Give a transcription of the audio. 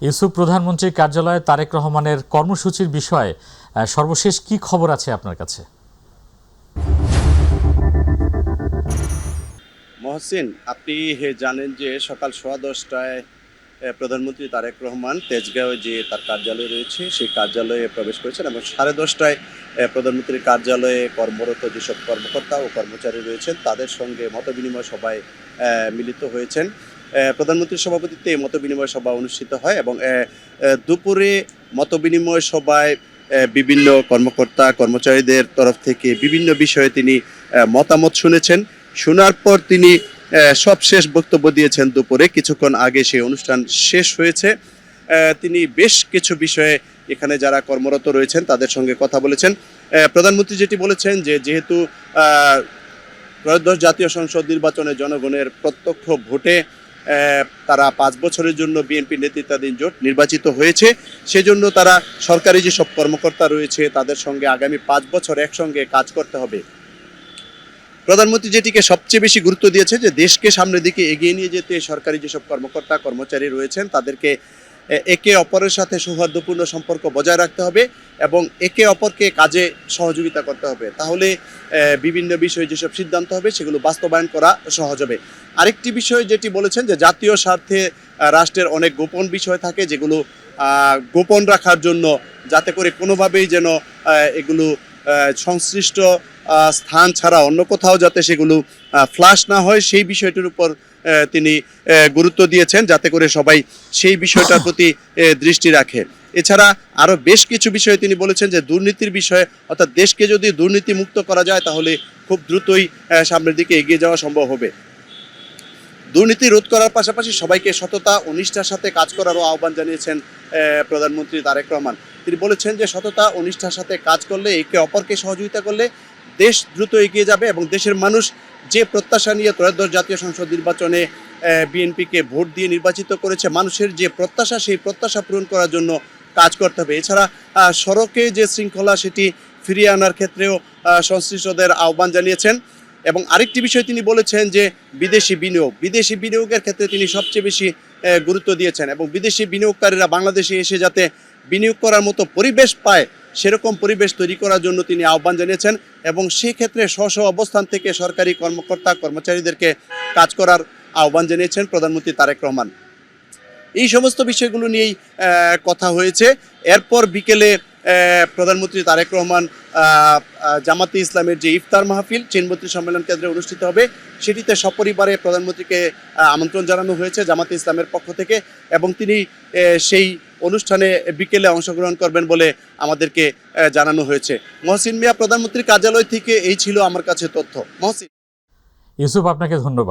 ইউসুফ, প্রধানমন্ত্রীর কার্যালয়ে তারেক রহমানের কর্মসূচির বিষয়ে সর্বশেষ কি খবর আছে আপনার কাছে? মহসিন, আপনি জানেন যে সকাল 10:15টায় প্রধানমন্ত্রী তারেক রহমান তেজগাঁওয়ে যে তার কার্যালয় রয়েছে সেই কার্যালয়ে প্রবেশ করেছেন এবং 10:30টায় প্রধানমন্ত্রীর কার্যালয়ে কর্মরত যেসব কর্মকর্তা ও কর্মচারী রয়েছেন তাদের সঙ্গে মতবিনিময় সভায় মিলিত হয়েছেন। প্রধানমন্ত্রীর সভাপতিত্বে এই মতবিনিময় সভা অনুষ্ঠিত হয় এবং দুপুরে মতবিনিময় সভায় বিভিন্ন কর্মকর্তা কর্মচারীদের তরফ থেকে বিভিন্ন বিষয়ে তিনি মতামত শুনেছেন। শোনার পর তিনি সবশেষ বক্তব্য দিয়েছেন দুপুরে। কিছুক্ষণ আগে সেই অনুষ্ঠান শেষ হয়েছে। তিনি বেশ কিছু বিষয়ে এখানে যারা কর্মরত রয়েছেন তাদের সঙ্গে কথা বলেছেন। প্রধানমন্ত্রী যেটি বলেছেন যে যেহেতু ত্রয়োদশ জাতীয় সংসদ নির্বাচনে জনগণের প্রত্যক্ষ ভোটে তারা 5 বছরের জন্য বিএনপি নেতৃত্বাধীন জোট নির্বাচিত হয়েছে, সেজন্য তারা সরকারি যেসব কর্মকর্তা রয়েছে তাদের সঙ্গে আগামী 5 বছর একসঙ্গে কাজ করতে হবে। প্রধানমন্ত্রী যেটিকে সবচেয়ে বেশি গুরুত্ব দিয়েছে যে দেশকে সামনের দিকে এগিয়ে নিয়ে যেতে সরকারি যেসব কর্মকর্তা কর্মচারী রয়েছেন তাদেরকে একে অপরের সাথে সৌহার্দ্যপূর্ণ সম্পর্ক বজায় রাখতে হবে এবং একে অপরকে কাজে সহযোগিতা করতে হবে। তাহলে বিভিন্ন বিষয়ে যেসব সিদ্ধান্ত হবে সেগুলো বাস্তবায়ন করা সহজ হবে। আরেকটি বিষয় যেটি বলেছেন যে জাতীয় স্বার্থে রাষ্ট্রের অনেক গোপন বিষয় থাকে যেগুলো গোপন রাখার জন্য যাতে করে কোনোভাবেই যেন এগুলো সংশ্লিষ্ট স্থান ছাড়া অন্য কোথাও যাতে সেগুলো ফ্লাশ না হয় সেই বিষয়টির উপর তিনি গুরুত্ব দিয়েছেন যাতে করে সবাই সেই বিষয়টার প্রতি দৃষ্টি রাখে। এছাড়া আরও বেশ কিছু বিষয়ে তিনি বলেছেন যে দুর্নীতির বিষয়ে, অর্থাৎ দেশকে যদি দুর্নীতি মুক্ত করা যায় তাহলে খুব দ্রুতই সামনের দিকে এগিয়ে যাওয়া সম্ভব হবে। দুর্নীতি রোধ করার পাশাপাশি সবাইকে সততা ও নিষ্ঠার সাথে কাজ করারও আহ্বান জানিয়েছেন প্রধানমন্ত্রী তারেক রহমান। তিনি বলেছেন যে সততা ও নিষ্ঠার সাথে কাজ করলে, একে অপরকে সহযোগিতা করলে দেশ দ্রুত এগিয়ে যাবে এবং দেশের মানুষ যে প্রত্যাশা নিয়ে ত্রয়োদশ জাতীয় সংসদ নির্বাচনে বিএনপিকে ভোট দিয়ে নির্বাচিত করেছে, মানুষের যে প্রত্যাশা সেই প্রত্যাশা পূরণ করার জন্য কাজ করতে হবে। এছাড়া সড়কে যে শৃঙ্খলা সেটি ফিরিয়ে আনার ক্ষেত্রেও সংশ্লিষ্টদের আহ্বান জানিয়েছেন এবং আরেকটি বিষয় তিনি বলেছেন যে বিদেশি বিনিয়োগের ক্ষেত্রে তিনি সবচেয়ে বেশি গুরুত্ব দিয়েছেন এবং বিদেশি বিনিয়োগকারীরা বাংলাদেশে এসে যাতে বিনিয়োগ করার মতো পরিবেশ পায় সেরকম পরিবেশ তৈরি করার জন্য তিনি আহ্বান জানিয়েছেন এবং সেই ক্ষেত্রে স্ব অবস্থান থেকে সরকারি কর্মকর্তা কর্মচারীদেরকে কাজ করার আহ্বান জানিয়েছেন প্রধানমন্ত্রী তারেক রহমান। এই সমস্ত বিষয়গুলো নিয়েই কথা হয়েছে। এরপর বিকেলে প্রধানমন্ত্রী তারেক রহমান জামাতে ইসলামের যে ইফতার মাহফিল চীনমন্ত্রী সম্মেলন কেন্দ্রে অনুষ্ঠিত হবে সেটিতে সপরিবারে প্রধানমন্ত্রীকে আমন্ত্রণ জানানো হয়েছে জামাতে ইসলামের পক্ষ থেকে এবং তিনি সেই অনুষ্ঠানে বিকেলে অংশগ্রহণ করবেন বলে আমাদেরকে জানানো হয়েছে। মহসিন মিয়া, প্রধানমন্ত্রীর কার্যালয় থেকে এই ছিল আমার কাছে তথ্য। মহসিন। ইউসুফ, আপনাকে ধন্যবাদ।